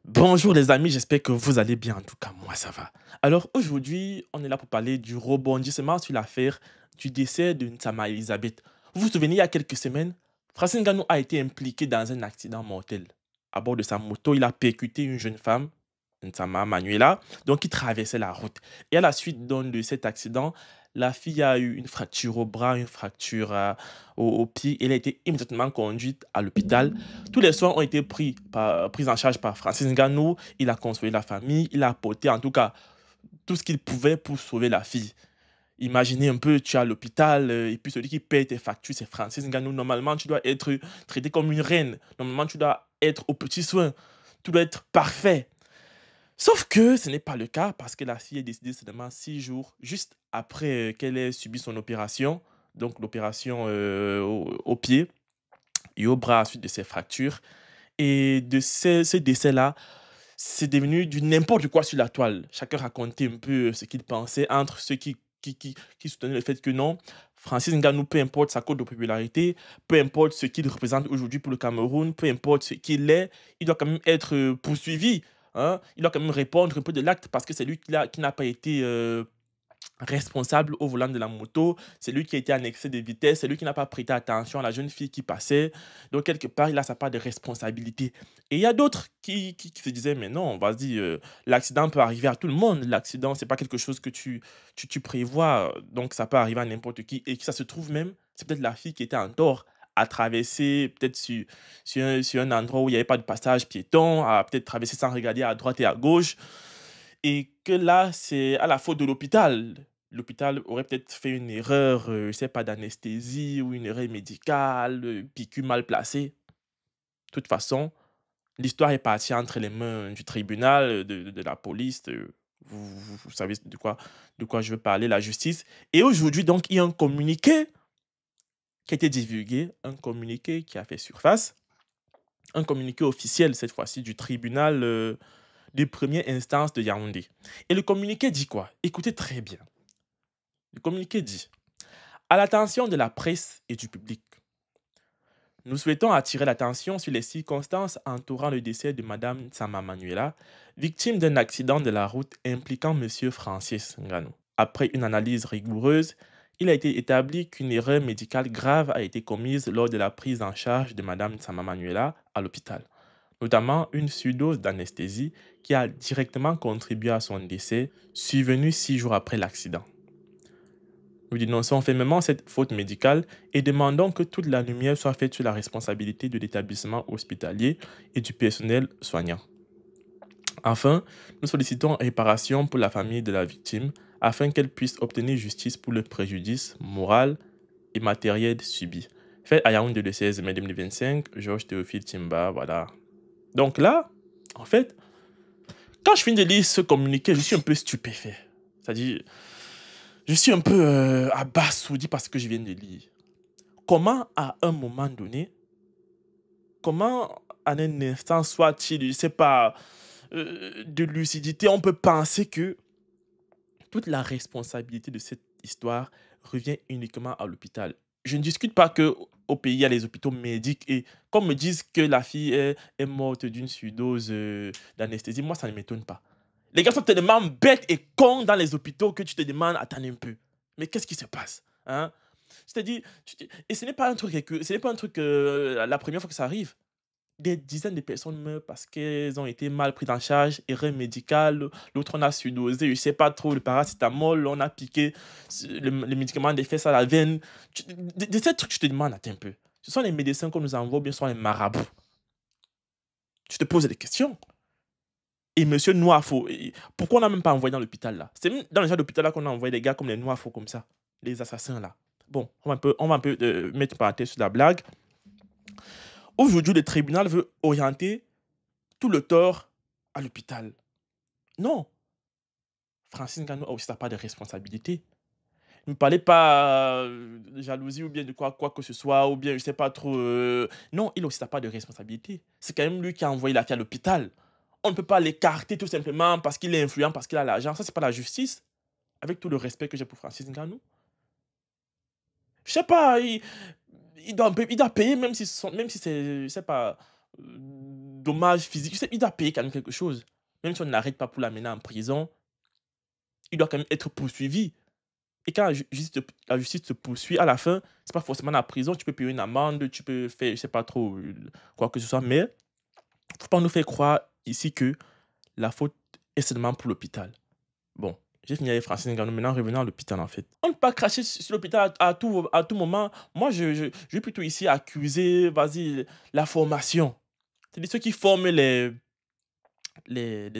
Bonjour les amis, j'espère que vous allez bien. En tout cas, moi ça va. Alors aujourd'hui, on est là pour parler du rebondissement sur l'affaire du décès de Nsama Elisabeth. Vous vous souvenez, il y a quelques semaines, Francine Ngannou a été impliqué dans un accident mortel. À bord de sa moto, il a percuté une jeune femme, Nsama Manuela, donc qui traversait la route. Et à la suite de cet accident, la fille a eu une fracture au bras, une fracture au pied. Elle a été immédiatement conduite à l'hôpital. Tous les soins ont été pris en charge par Francis Ngannou. Il a consolé la famille, il a apporté en tout cas tout ce qu'il pouvait pour sauver la fille. Imaginez un peu, tu es à l'hôpital et puis celui qui paye tes factures, c'est Francis Ngannou. Normalement, tu dois être traité comme une reine. Normalement, tu dois être aux petits soins. Tout doit être parfait. Sauf que ce n'est pas le cas parce que la fille est décédée seulement 6 jours, juste après qu'elle ait subi son opération. Donc l'opération au pied et au bras à la suite de ses fractures. Et de ce décès-là, c'est devenu du n'importe quoi sur la toile. Chacun racontait un peu ce qu'il pensait entre ceux qui soutenaient le fait que non, Francis Ngannou, peu importe sa cote de popularité, peu importe ce qu'il représente aujourd'hui pour le Cameroun, peu importe ce qu'il est, il doit quand même être poursuivi. Hein. Il doit quand même répondre un peu de l'acte parce que c'est lui qui n'a pas été responsable au volant de la moto, c'est lui qui a été en excès de vitesse, c'est lui qui n'a pas prêté attention à la jeune fille qui passait. Donc, quelque part, il a sa part de responsabilité. Et il y a d'autres qui se disaient, mais non, vas-y, l'accident peut arriver à tout le monde. L'accident, c'est pas quelque chose que tu prévois. Donc, ça peut arriver à n'importe qui. Et que ça se trouve même, c'est peut-être la fille qui était en tort à traverser peut-être sur un endroit où il n'y avait pas de passage piéton, à peut-être traverser sans regarder à droite et à gauche. Et que là, c'est à la faute de l'hôpital. L'hôpital aurait peut-être fait une erreur, je sais pas, d'anesthésie ou une erreur médicale, piqûre mal placée. De toute façon, l'histoire est partie entre les mains du tribunal, de la police, vous savez de quoi je veux parler, la justice. Et aujourd'hui, donc, il y a un communiqué qui a été divulgué, un communiqué qui a fait surface, un communiqué officiel cette fois-ci du tribunal de première instance de Yaoundé. Et le communiqué dit quoi? Écoutez très bien. Le communiqué dit: à l'attention de la presse et du public, nous souhaitons attirer l'attention sur les circonstances entourant le décès de Madame Tsama Manuela, victime d'un accident de la route impliquant Monsieur Francis Ngannou. Après une analyse rigoureuse, il a été établi qu'une erreur médicale grave a été commise lors de la prise en charge de Madame Tsama Manuela à l'hôpital, notamment une surdose d'anesthésie qui a directement contribué à son décès, survenu 6 jours après l'accident. Nous dénonçons fermement cette faute médicale et demandons que toute la lumière soit faite sur la responsabilité de l'établissement hospitalier et du personnel soignant. Enfin, nous sollicitons réparation pour la famille de la victime afin qu'elle puisse obtenir justice pour le préjudice moral et matériel subi. Fait à Yaoundé le 16 mai 2025, Georges Théophile Timba, voilà. Donc là, en fait, quand je finis de lire ce communiqué, je suis un peu stupéfait. C'est-à-dire, je suis un peu abasourdi par ce que je viens de lire. Comment, à un moment donné, comment, en un instant, soit-il, je ne sais pas, de lucidité, on peut penser que toute la responsabilité de cette histoire revient uniquement à l'hôpital. Je ne discute pas que au pays, il y a les hôpitaux médics et comme me disent que la fille est morte d'une surdose d'anesthésie, moi, ça ne m'étonne pas. Les gars sont tellement bêtes et cons dans les hôpitaux que tu te demandes, attends un peu, mais qu'est-ce qui se passe, hein? C'est-à-dire, et ce n'est pas un truc, ce n'est pas un truc la première fois que ça arrive. Des dizaines de personnes meurent parce qu'elles ont été mal prises en charge, erreur médicale, l'autre on a surdosé, je ne sais pas trop, le paracétamol, on a piqué le médicament d'effet sur la veine. De ces trucs, tu te demandes, attends un peu. Ce sont les médecins qu'on nous envoie ou bien ce sont les marabouts? Tu te poses des questions. Et monsieur Noirfo, pourquoi on n'a même pas envoyé dans l'hôpital là? C'est même dans le genre d'hôpital là qu'on a envoyé des gars comme les Noirfo comme ça, les assassins là. Bon, on va un peu mettre une parenthèse sur la blague. Aujourd'hui, le tribunal veut orienter tout le tort à l'hôpital. Non, Francine Ngannou a aussi sa part de responsabilité. Ne me parlez pas de jalousie ou bien de quoi que ce soit, ou bien je sais pas trop. Non, il a aussi sa part de responsabilité. C'est quand même lui qui a envoyé la fille à l'hôpital. On ne peut pas l'écarter tout simplement parce qu'il est influent, parce qu'il a l'argent. Ça, c'est pas la justice. Avec tout le respect que j'ai pour Francis Ngannou. Je sais pas, il doit payer même si c'est, je sais pas, dommages physiques. Tu sais, il doit payer quand même quelque chose. Même si on n'arrête pas pour l'amener en prison, il doit quand même être poursuivi. Et quand la justice te poursuit, à la fin, c'est pas forcément la prison, tu peux payer une amende, tu peux faire, je sais pas trop, quoi que ce soit, mais faut pas nous faire croire ici que la faute est seulement pour l'hôpital. Bon, j'ai fini avec Francine Ngannou, maintenant revenons à l'hôpital en fait. On ne peut pas cracher sur l'hôpital à tout moment. Moi, je vais plutôt ici accuser, vas-y, la formation. C'est-à-dire ceux qui forment les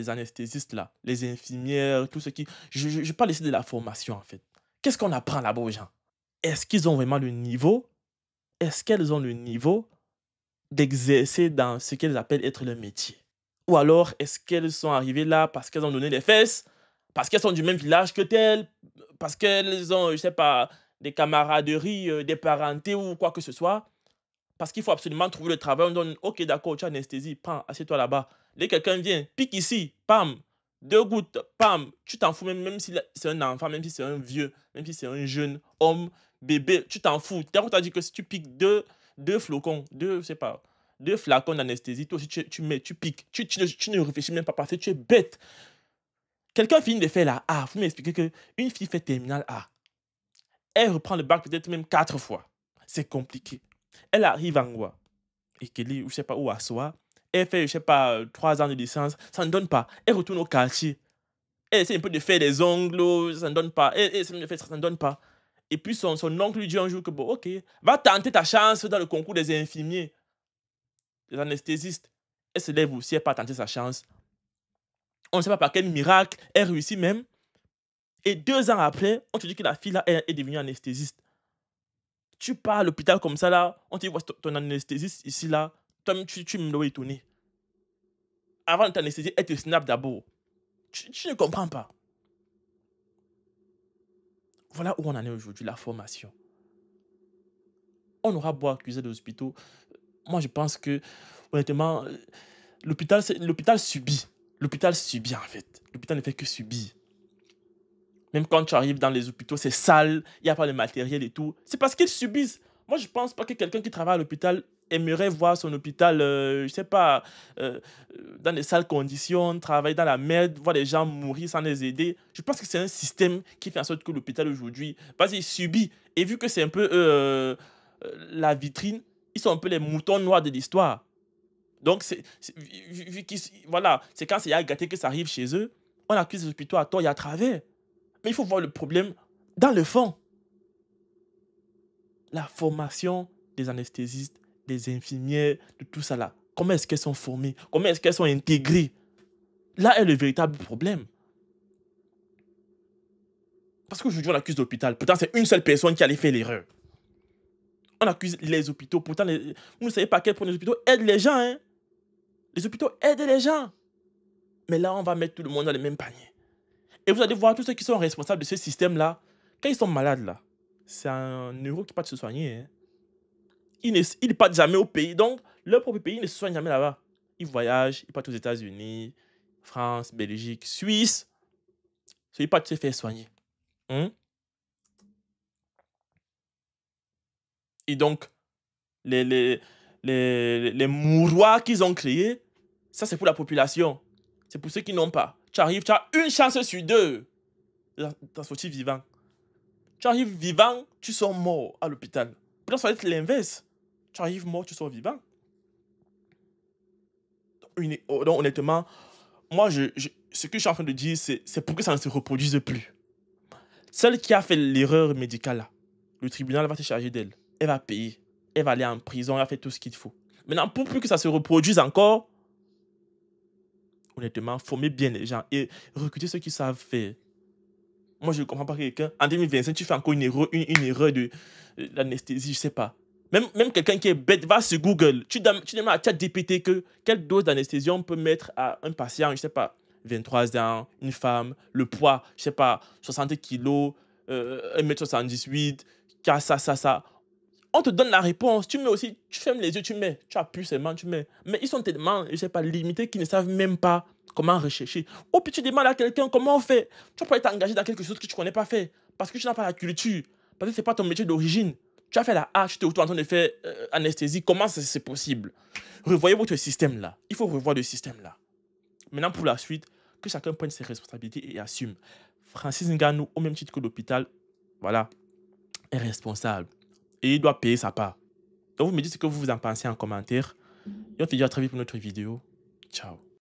anesthésistes là, les infirmières, tout ce qui... Je parle ici de la formation en fait. Qu'est-ce qu'on apprend là-bas aux gens? Est-ce qu'ils ont vraiment le niveau? Est-ce qu'elles ont le niveau d'exercer dans ce qu'elles appellent être leur métier? Ou alors, est-ce qu'elles sont arrivées là parce qu'elles ont donné les fesses? Parce qu'elles sont du même village que telles? Parce qu'elles ont, je sais pas, des camaraderies, des parentés ou quoi que ce soit? Parce qu'il faut absolument trouver le travail. On donne, ok, d'accord, tu as anesthésie, pam, assieds-toi là-bas. Dès que quelqu'un vient, pique ici, pam, 2 gouttes, pam, tu t'en fous, même si c'est un enfant, même si c'est un vieux, même si c'est un jeune homme, bébé, tu t'en fous. T'as dit que si tu piques deux flocons, je sais pas, 2 flacons d'anesthésie, toi aussi tu mets, tu piques, tu ne réfléchis même pas parce que tu es bête. Quelqu'un finit de faire la A, vous m'expliquez qu'une fille fait terminale A, elle reprend le bac peut-être même 4 fois. C'est compliqué. Elle arrive en quoi? Et qu'elle est, je sais pas où, à soi. Elle fait, je sais pas, 3 ans de licence. Ça ne donne pas. Elle retourne au quartier. Elle essaie un peu de faire des ongles. Ça ne donne pas. Elle essaie de faire ça ne donne pas. Et puis son oncle lui dit un jour que, bon, ok, va tenter ta chance dans le concours des infirmiers, des anesthésistes. Elle se lève aussi, elle part tenter sa chance. On ne sait pas par quel miracle, elle réussit même. Et 2 ans après, on te dit que la fille là est devenue anesthésiste. Tu pars à l'hôpital comme ça là, on te dit, voici ton anesthésiste ici là. Toi-même, tu me dois étonner. Avant de t'anesthésier, elle te snap d'abord. Tu ne comprends pas. Voilà où on en est aujourd'hui, la formation. On aura beau accuser les hôpitaux. Moi, je pense que, honnêtement, l'hôpital subit. L'hôpital subit, en fait. L'hôpital ne fait que subir. Même quand tu arrives dans les hôpitaux, c'est sale, il n'y a pas de matériel et tout. C'est parce qu'ils subissent. Moi, je pense pas que quelqu'un qui travaille à l'hôpital aimerait voir son hôpital, je sais pas, euh, dans des sales conditions, travailler dans la merde, voir les gens mourir sans les aider. Je pense que c'est un système qui fait en sorte que l'hôpital aujourd'hui, vas-y, subit. Et vu que c'est un peu la vitrine, ils sont un peu les moutons noirs de l'histoire. Donc, voilà, c'est quand c'est à gâter que ça arrive chez eux, on accuse les hôpitaux à tort et à travers. Mais il faut voir le problème dans le fond. La formation des anesthésistes, des infirmières, de tout ça là. Comment est-ce qu'elles sont formées? Comment est-ce qu'elles sont intégrées? Là est le véritable problème. Parce qu'aujourd'hui, on accuse l'hôpital. Pourtant, c'est une seule personne qui allait faire l'erreur. On accuse les hôpitaux. Pourtant, vous ne savez pas à quel point les hôpitaux aident les gens. Hein? Les hôpitaux aident les gens. Mais là, on va mettre tout le monde dans le même panier. Et vous allez voir tous ceux qui sont responsables de ce système-là, quand ils sont malades, là, c'est un euro qui part se soigner. Hein. Ils ne partent jamais au pays. Donc, leur propre pays ne se soigne jamais là-bas. Ils voyagent, ils partent aux États-Unis, France, Belgique, Suisse. Ils partent se faire soigner. Hein? Et donc, les, les, les mouroirs qu'ils ont créés, ça c'est pour la population. C'est pour ceux qui n'ont pas. Tu arrives, tu as une chance sur 2 d'en sortir vivant. Tu arrives vivant, tu sors mort à l'hôpital. Peut-être ça va être l'inverse. Tu arrives mort, tu sors vivant. Donc honnêtement, moi, ce que je suis en train de dire, c'est pour que ça ne se reproduise plus. Celle qui a fait l'erreur médicale, là, le tribunal va se charger d'elle. Elle va payer. Elle va aller en prison, elle va faire tout ce qu'il faut. Maintenant, pour plus que ça se reproduise encore, honnêtement, former bien les gens et recruter ceux qui savent faire. Moi, je ne comprends pas quelqu'un. En 2025, tu fais encore une erreur d'anesthésie, je ne sais pas. Même quelqu'un qui est bête, va sur Google. Tu demandes à ChatGPT quelle dose d'anesthésie on peut mettre à un patient, je ne sais pas, 23 ans, une femme, le poids, je ne sais pas, 60 kilos, 1,78 m, ça. On te donne la réponse. Tu mets aussi, tu fermes les yeux, tu mets. Tu appuies seulement, tu mets. Mais ils sont tellement, je ne sais pas, limités qu'ils ne savent même pas comment rechercher. Ou puis tu demandes à quelqu'un comment on fait. Tu peux être engagé dans quelque chose que tu ne connais pas faire. Parce que tu n'as pas la culture. Parce que ce n'est pas ton métier d'origine. Tu as fait la hache, tu es en train de faire anesthésie. Comment c'est possible? Revoyez votre système là. Il faut revoir le système là. Maintenant, pour la suite, que chacun prenne ses responsabilités et assume. Francis Ngannou, au même titre que l'hôpital, voilà, est responsable. Et il doit payer sa part. Donc, vous me dites ce que vous en pensez en commentaire. Et on te dit à très vite pour notre vidéo. Ciao.